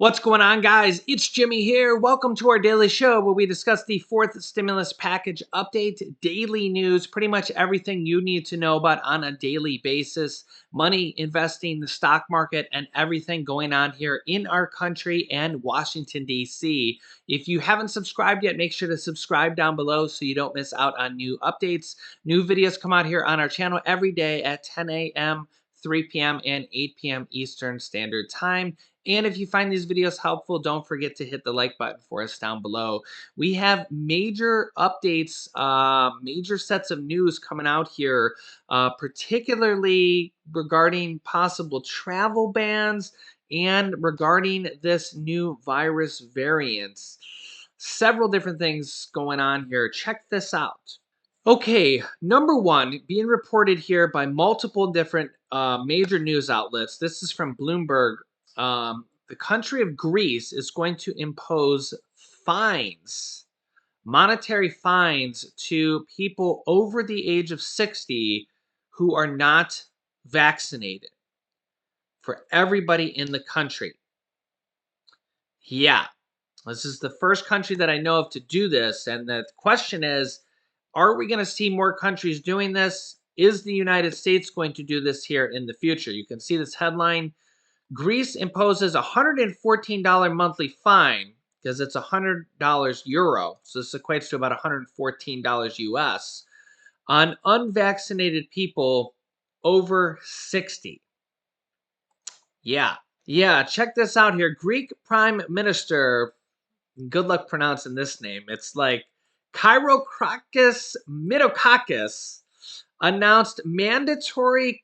What's going on, guys? It's Jimmy here. Welcome to our daily show where we discuss the fourth stimulus package update, daily news, pretty much everything you need to know about on a daily basis, money, investing, the stock market, and everything going on here in our country and Washington, D.C. If you haven't subscribed yet, make sure to subscribe down below so you don't miss out on new updates. New videos come out here on our channel every day at 10 a.m., 3 p.m., and 8 p.m. Eastern Standard Time. And if you find these videos helpful, don't forget to hit the like button for us down below. We have major updates, major sets of news coming out here, particularly regarding possible travel bans and regarding this new virus variants. Several different things going on here. Check this out. Okay, number one, being reported here by multiple different major news outlets. This is from Bloomberg. The country of Greece is going to impose fines, monetary fines to people over the age of 60 who are not vaccinated for everybody in the country. Yeah, this is the first country that I know of to do this. And the question is, are we going to see more countries doing this? Is the United States going to do this here in the future? You can see this headline. Greece imposes a $114 monthly fine because it's $100 euro. So this equates to about $114 US on unvaccinated people over 60. Yeah, check this out here. Greek Prime Minister, good luck pronouncing this name. It's like Kyriakos Mitsotakis announced mandatory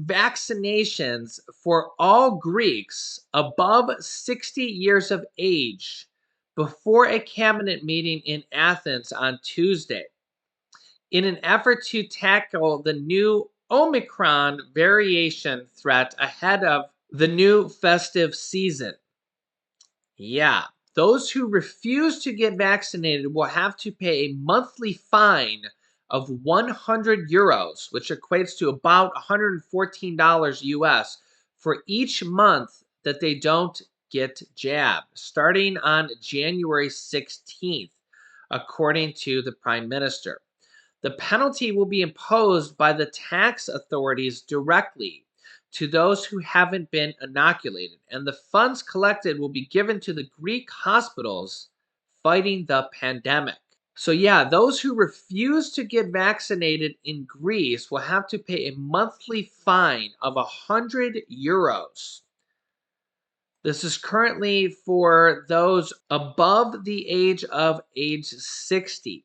vaccinations for all Greeks above 60 years of age before a cabinet meeting in Athens on Tuesday in an effort to tackle the new Omicron variation threat ahead of the new festive season. Yeah, those who refuse to get vaccinated will have to pay a monthly fine of 100 euros, which equates to about $114 US for each month that they don't get jabbed, starting on January 16th, according to the Prime Minister. The penalty will be imposed by the tax authorities directly to those who haven't been inoculated, and the funds collected will be given to the Greek hospitals fighting the pandemic. So yeah, those who refuse to get vaccinated in Greece will have to pay a monthly fine of 100 euros. This is currently for those above the age 60.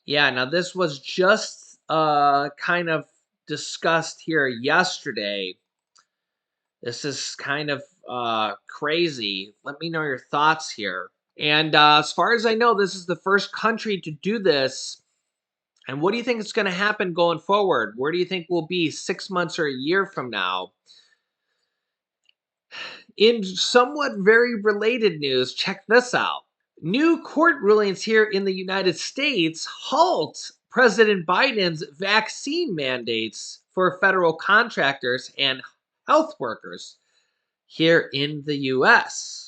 Yeah, now this was just kind of discussed here yesterday. This is kind of crazy. Let me know your thoughts here. And as far as I know, this is the first country to do this. And what do you think is going to happen going forward? Where do you think we'll be 6 months or a year from now? In somewhat very related news, check this out. New court rulings here in the United States halt President Biden's vaccine mandates for federal contractors and health workers here in the US.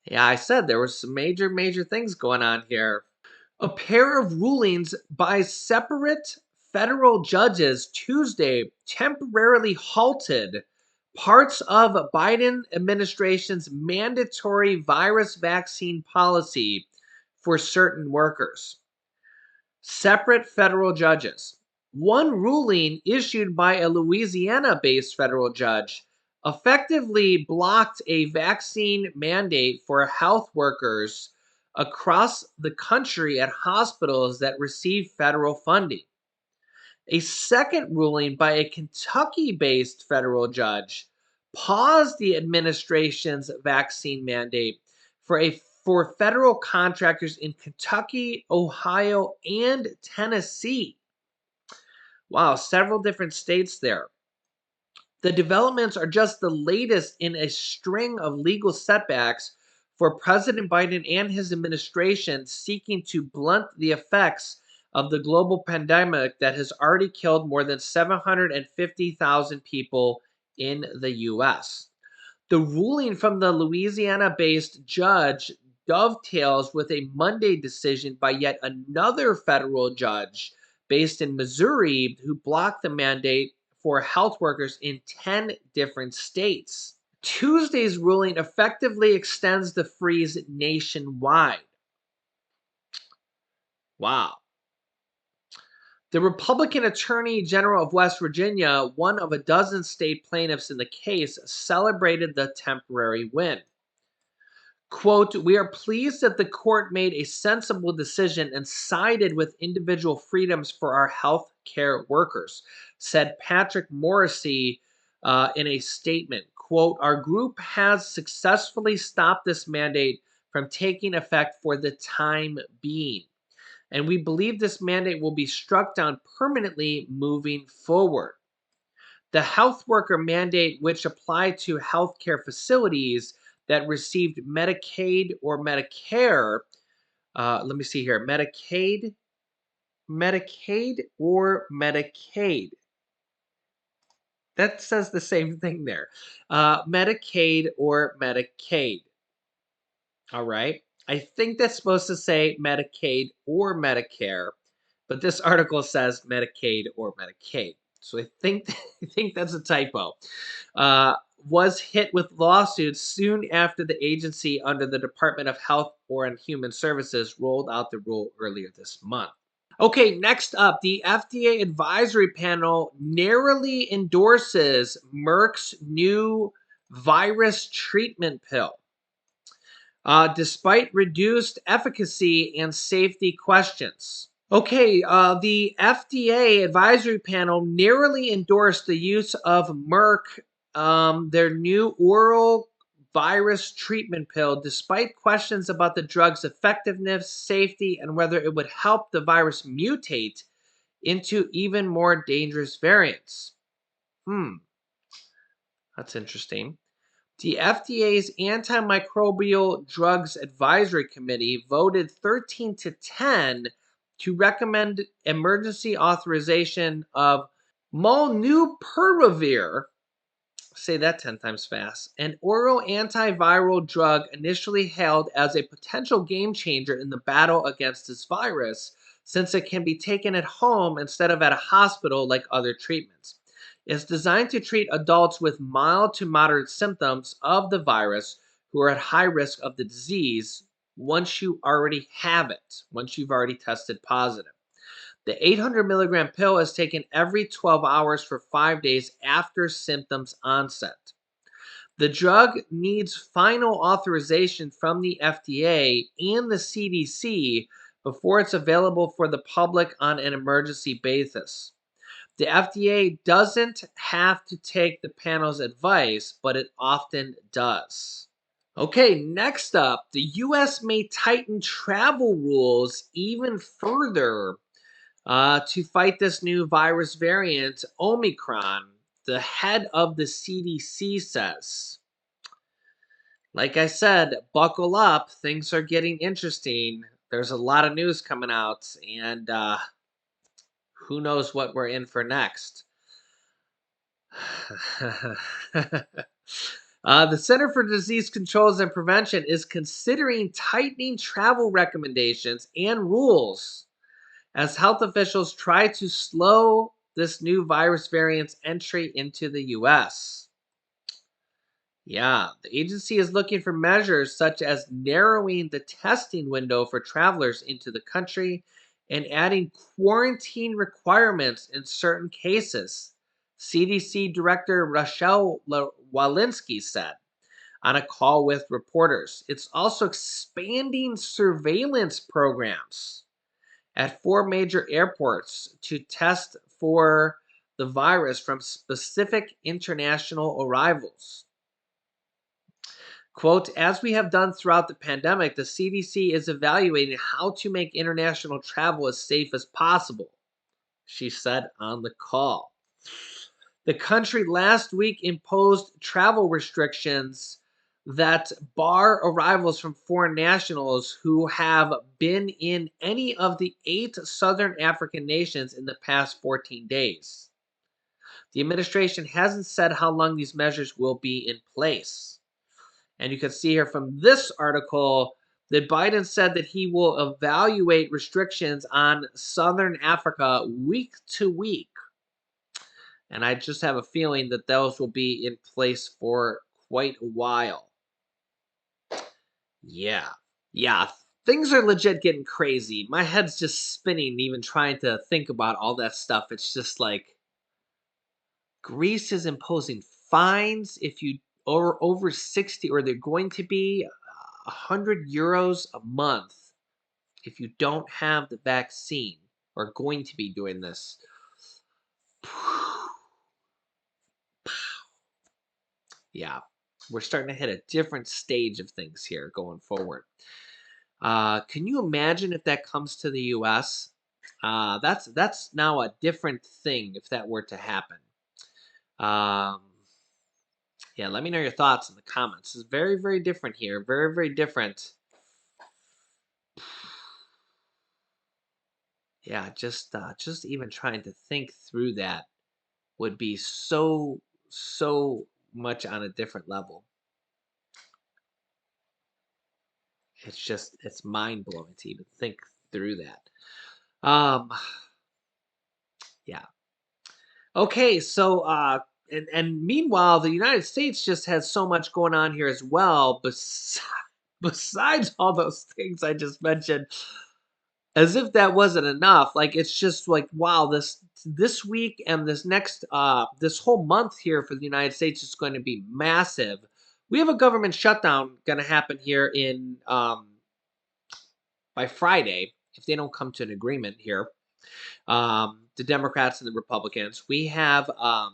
Yeah, I said there was some major things going on here. A pair of rulings by separate federal judges Tuesday temporarily halted parts of Biden administration's mandatory virus vaccine policy for certain workers. Separate federal judges. One ruling issued by a Louisiana-based federal judge effectively blocked a vaccine mandate for health workers across the country at hospitals that receive federal funding. A second ruling by a Kentucky-based federal judge paused the administration's vaccine mandate for federal contractors in Kentucky, Ohio, and Tennessee. Wow, several different states there. The developments are just the latest in a string of legal setbacks for President Biden and his administration seeking to blunt the effects of the global pandemic that has already killed more than 750,000 people in the US. The ruling from the Louisiana based judge dovetails with a Monday decision by yet another federal judge based in Missouri who blocked the mandate for health workers in 10 different states. Tuesday's ruling effectively extends the freeze nationwide. Wow. The Republican Attorney General of West Virginia, one of a dozen state plaintiffs in the case, celebrated the temporary win. Quote, "We are pleased that the court made a sensible decision and sided with individual freedoms for our health care workers," said Patrick Morrissey in a statement. Quote, "Our group has successfully stopped this mandate from taking effect for the time being, and we believe this mandate will be struck down permanently moving forward. The health worker mandate, which applied to healthcare facilities that received Medicaid or Medicare, let me see here, Medicaid or Medicaid. That says the same thing there. Medicaid or Medicaid. All right. I think that's supposed to say Medicaid or Medicare, but this article says Medicaid or Medicaid. So I think I think that's a typo. Uh, was hit with lawsuits soon after the agency under the Department of Health and Human Services rolled out the rule earlier this month. Okay, next up, the FDA advisory panel narrowly endorses Merck's new virus treatment pill. Despite reduced efficacy and safety questions. Okay, the FDA advisory panel narrowly endorsed the use of Merck, their new oral virus treatment pill, despite questions about the drug's effectiveness, safety, and whether it would help the virus mutate into even more dangerous variants. That's interesting. The FDA's Antimicrobial Drugs Advisory Committee voted 13 to 10 to recommend emergency authorization of molnupiravir, say that 10 times fast, an oral antiviral drug initially hailed as a potential game changer in the battle against this virus, since it can be taken at home instead of at a hospital like other treatments. It's designed to treat adults with mild to moderate symptoms of the virus who are at high risk of the disease once you already have it, once you've already tested positive. The 800 milligram pill is taken every 12 hours for 5 days after symptoms onset. The drug needs final authorization from the FDA and the CDC before it's available for the public on an emergency basis. The FDA doesn't have to take the panel's advice, but it often does. Okay, next up, the US may tighten travel rules even further to fight this new virus variant, Omicron, the head of the CDC says. Like I said, buckle up. Things are getting interesting. There's a lot of news coming out, and who knows what we're in for next. The Center for Disease Controls and Prevention is considering tightening travel recommendations and rules as health officials try to slow this new virus variant's entry into the US. Yeah, the agency is looking for measures such as narrowing the testing window for travelers into the country and adding quarantine requirements in certain cases, CDC Director Rochelle Walensky said on a call with reporters. It's also expanding surveillance programs at 4 major airports to test for the virus from specific international arrivals. Quote, "As we have done throughout the pandemic, the CDC is evaluating how to make international travel as safe as possible," she said on the call. The country last week imposed travel restrictions that bar arrivals from foreign nationals who have been in any of the 8 southern African nations in the past 14 days. The administration hasn't said how long these measures will be in place. And you can see here from this article that Biden said that he will evaluate restrictions on Southern Africa week to week. And I just have a feeling that those will be in place for quite a while. Yeah. Yeah. Things are legit getting crazy. My head's just spinning, even trying to think about all that stuff. It's just like Greece is imposing fines if you are over 60, or they're going to be 100 euros a month if you don't have the vaccine, or going to be doing this. Yeah, we're starting to hit a different stage of things here going forward. Can you imagine if that comes to the U.S.? That's now a different thing if that were to happen. Um, yeah, let me know your thoughts in the comments. It's very, very different here. Very, very different. Yeah, just even trying to think through that would be so much on a different level. It's mind blowing to even think through that. Um, yeah. Okay, so and meanwhile, the United States just has so much going on here as well. Besides all those things I just mentioned, as if that wasn't enough. Like, it's just like, wow, this week and this whole month here for the United States is going to be massive. We have a government shutdown going to happen here in by Friday if they don't come to an agreement here. The Democrats and the Republicans. We have a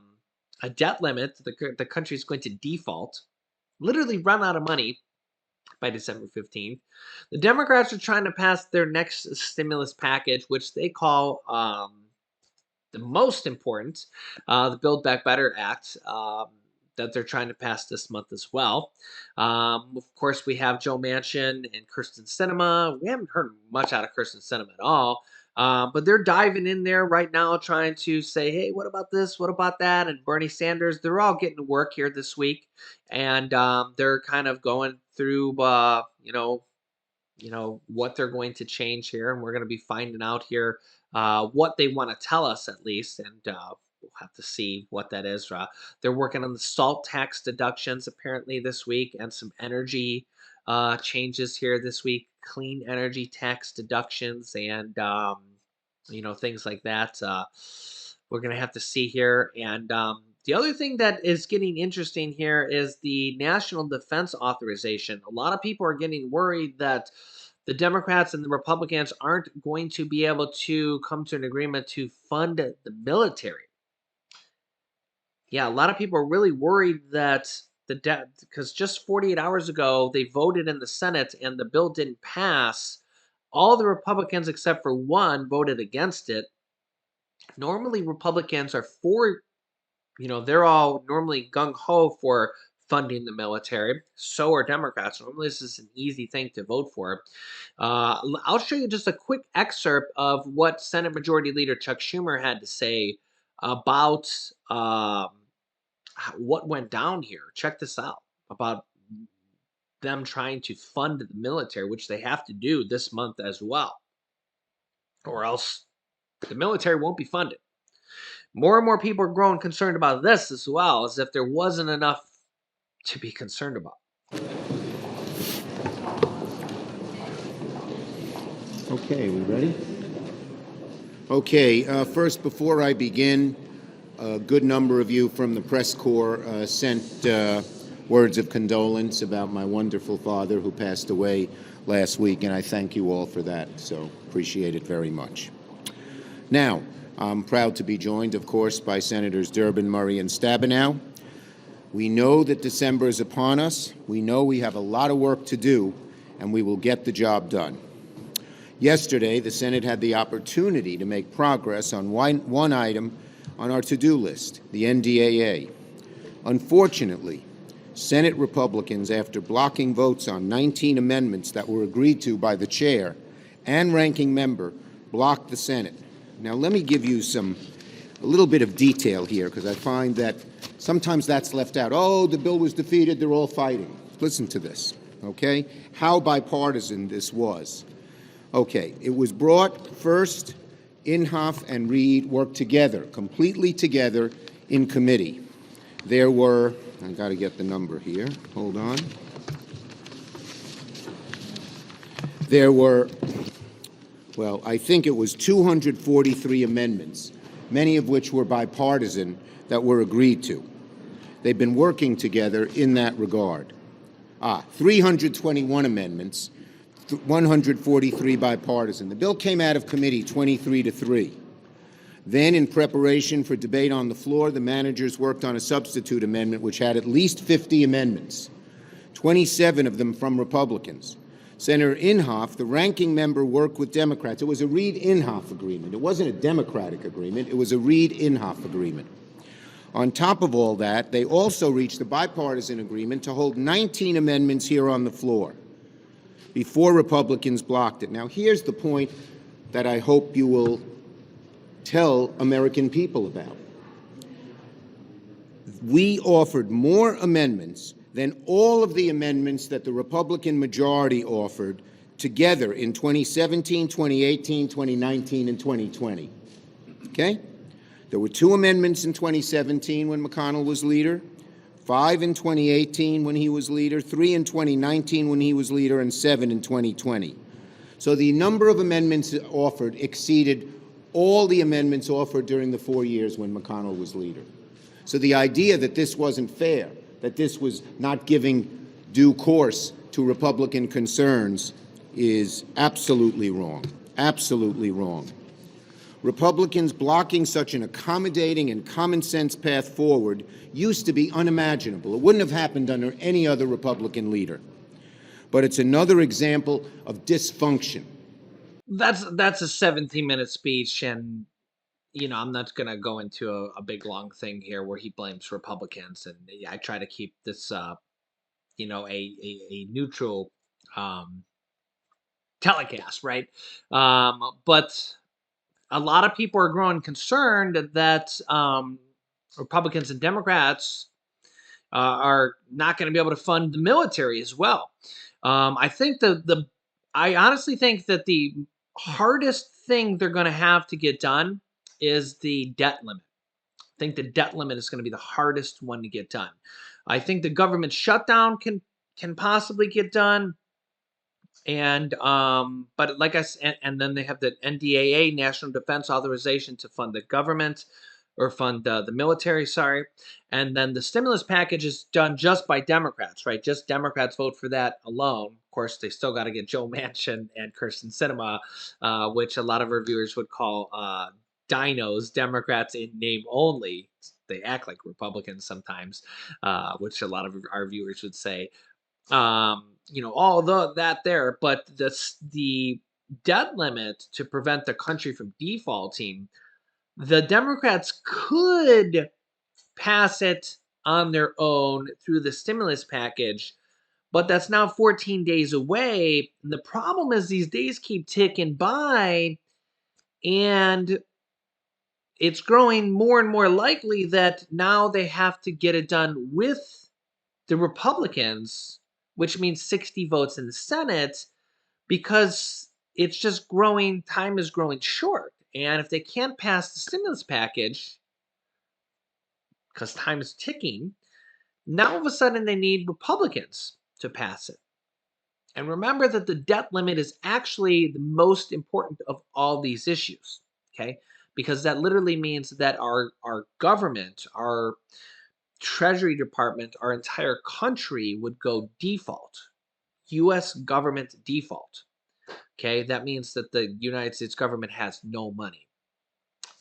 debt limit. The country is going to default, literally run out of money by December 15th. The Democrats are trying to pass their next stimulus package, which they call the most important, the Build Back Better Act, that they're trying to pass this month as well. Of course, we have Joe Manchin and Kirsten Sinema. We haven't heard much out of Kirsten Sinema at all. But they're diving in there right now, trying to say, hey, what about this? What about that? And Bernie Sanders, they're all getting to work here this week. And they're kind of going through, what they're going to change here. And we're going to be finding out here what they want to tell us at least. And we'll have to see what that is. They're working on the SALT tax deductions apparently this week, and some energy changes here this week, clean energy tax deductions, and things like that. We're gonna have to see here. And the other thing that is getting interesting here is the National Defense Authorization. A lot of people are getting worried that the Democrats and the Republicans aren't going to be able to come to an agreement to fund the military. Yeah, a lot of people are really worried that because just 48 hours ago they voted in the Senate and the bill didn't pass. All the Republicans except for one voted against it. Normally Republicans are for, they're all normally gung ho for funding the military. So are Democrats. Normally this is an easy thing to vote for. I'll show you just a quick excerpt of what Senate Majority Leader Chuck Schumer had to say about what went down here. Check this out about them trying to fund the military, which they have to do this month as well, or else the military won't be funded. More and more people are growing concerned about this as well, as if there wasn't enough to be concerned about. Okay, we ready? Okay, first, before I begin, a good number of you from the press corps sent words of condolence about my wonderful father who passed away last week, and I thank you all for that, so appreciate it very much. Now, I'm proud to be joined, of course, by Senators Durbin, Murray, and Stabenow. We know that December is upon us. We know we have a lot of work to do, and we will get the job done. Yesterday, the Senate had the opportunity to make progress on one item on our to-do list, the NDAA. Unfortunately, Senate Republicans, after blocking votes on 19 amendments that were agreed to by the chair and ranking member, blocked the Senate. Now, let me give you some a little bit of detail here, because I find that sometimes that's left out. Oh, the bill was defeated, they're all fighting. Listen to this, okay? How bipartisan this was. Okay, it was brought first, Inhofe and Reid worked together, completely together in committee. There were, I got to get the number here, hold on. There were, well, I think it was 243 amendments, many of which were bipartisan, that were agreed to. They've been working together in that regard. 321 amendments, 143 bipartisan. The bill came out of committee 23-3. Then, in preparation for debate on the floor, the managers worked on a substitute amendment which had at least 50 amendments, 27 of them from Republicans. Senator Inhofe, the ranking member, worked with Democrats. It was a Reid-Inhofe agreement. It wasn't a Democratic agreement. It was a Reid-Inhofe agreement. On top of all that, they also reached a bipartisan agreement to hold 19 amendments here on the floor before Republicans blocked it. Now, here's the point that I hope you will tell American people about. We offered more amendments than all of the amendments that the Republican majority offered together in 2017, 2018, 2019, and 2020. Okay? There were 2 amendments in 2017 when McConnell was leader, 5 in 2018 when he was leader, 3 in 2019 when he was leader, and 7 in 2020. So the number of amendments offered exceeded all the amendments offered during the 4 years when McConnell was leader. So the idea that this wasn't fair, that this was not giving due course to Republican concerns, is absolutely wrong. Absolutely wrong. Republicans blocking such an accommodating and common-sense path forward used to be unimaginable. It wouldn't have happened under any other Republican leader. But it's another example of dysfunction. That's a 17-minute speech, and I'm not gonna go into a big long thing here where he blames Republicans, and I try to keep this a neutral um telecast, right? But a lot of people are growing concerned that Republicans and Democrats are not going to be able to fund the military as well. I think I honestly think that the hardest thing they're going to have to get done is the debt limit. I think the debt limit is going to be the hardest one to get done. I think the government shutdown can possibly get done. And but like I said, and then they have the NDAA, National Defense Authorization, to fund the government or fund the military, sorry. And then the stimulus package is done just by Democrats, right? Just Democrats vote for that alone. Of course, they still got to get Joe Manchin and Kirsten Sinema, which a lot of reviewers would call dinos, Democrats in name only. They act like Republicans sometimes, which a lot of our viewers would say. All that there, but the debt limit to prevent the country from defaulting, the Democrats could pass it on their own through the stimulus package, but that's now 14 days away. And the problem is these days keep ticking by, and it's growing more and more likely that now they have to get it done with the Republicans, which means 60 votes in the Senate, because it's just growing, time is growing short. And if they can't pass the stimulus package, because time is ticking, now all of a sudden they need Republicans to pass it. And remember that the debt limit is actually the most important of all these issues, okay? Because that literally means that our government, our Treasury Department, our entire country would go default, U.S. government default. Okay, that means that the United States government has no money.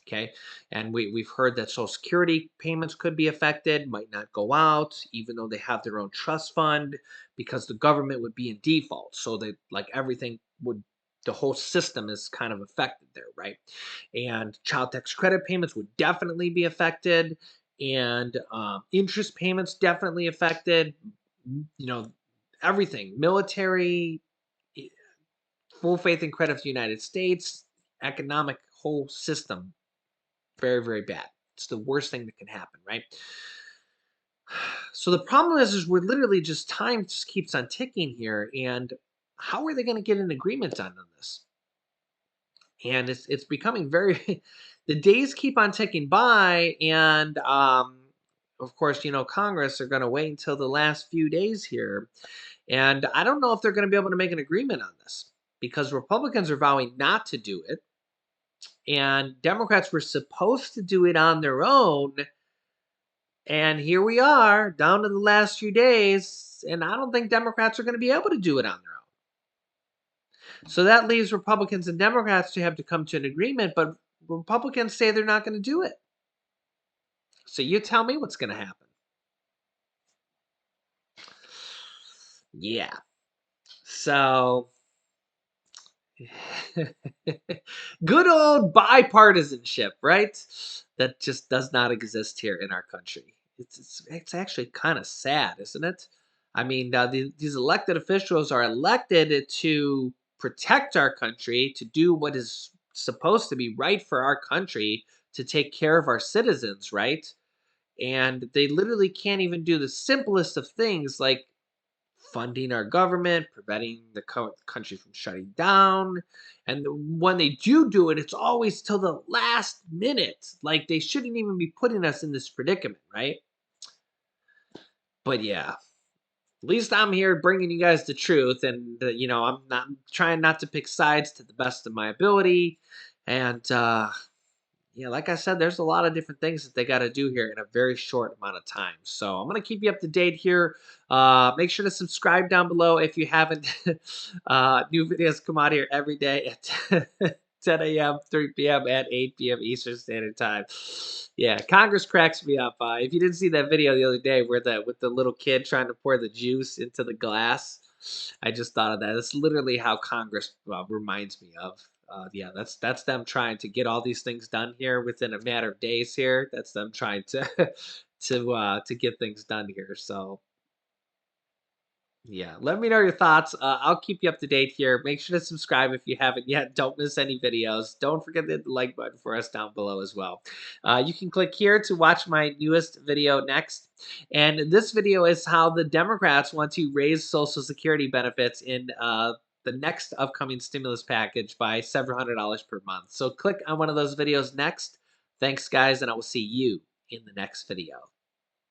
Okay, and we've heard that Social Security payments could be affected, might not go out, even though they have their own trust fund, because the government would be in default. So that like everything would, the whole system is kind of affected there, right? And child tax credit payments would definitely be affected, and interest payments definitely affected. You know, everything, military, full faith and credit to the United States, economic whole system Very, very bad. It's the worst thing that can happen, right? So the problem is we're literally just time just keeps on ticking here, and how are they going to get an agreement on this? And it's becoming very the days keep on ticking by, and of course, Congress are going to wait until the last few days here, and I don't know if they're going to be able to make an agreement on this because Republicans are vowing not to do it, and Democrats were supposed to do it on their own, and here we are down to the last few days, and I don't think Democrats are going to be able to do it on their own. So that leaves Republicans and Democrats to have to come to an agreement, but Republicans say they're not going to do it. So you tell me what's going to happen. Yeah. So good old bipartisanship, right? That just does not exist here in our country. It's actually kind of sad, isn't it? I mean, these elected officials are elected to protect our country, to do what is supposed to be right for our country, to take care of our citizens, right? And they literally can't even do the simplest of things like funding our government, preventing the country from shutting down. And when they do it, it's always till the last minute. Like they shouldn't even be putting us in this predicament, right? But yeah, at least I'm here bringing you guys the truth, and I'm not trying not to pick sides to the best of my ability. And yeah, like I said, there's a lot of different things that they got to do here in a very short amount of time. So I'm gonna keep you up to date here. Make sure to subscribe down below if you haven't. New videos come out here every day at 10 a.m., 3 p.m., and 8 p.m. Eastern Standard Time. Yeah, Congress cracks me up. If you didn't see that video the other day where the with the little kid trying to pour the juice into the glass, I just thought of that. That's literally how Congress reminds me of. Yeah, that's them trying to get all these things done here within a matter of days. Here, that's them trying to to get things done here. So yeah, let me know your thoughts. I'll keep you up to date here. Make sure to subscribe if you haven't yet. Don't miss any videos. Don't forget to hit the like button for us down below as well. You can click here to watch my newest video next. And this video is how the Democrats want to raise Social Security benefits in the next upcoming stimulus package by several $100s per month. So click on one of those videos next. Thanks, guys, and I will see you in the next video.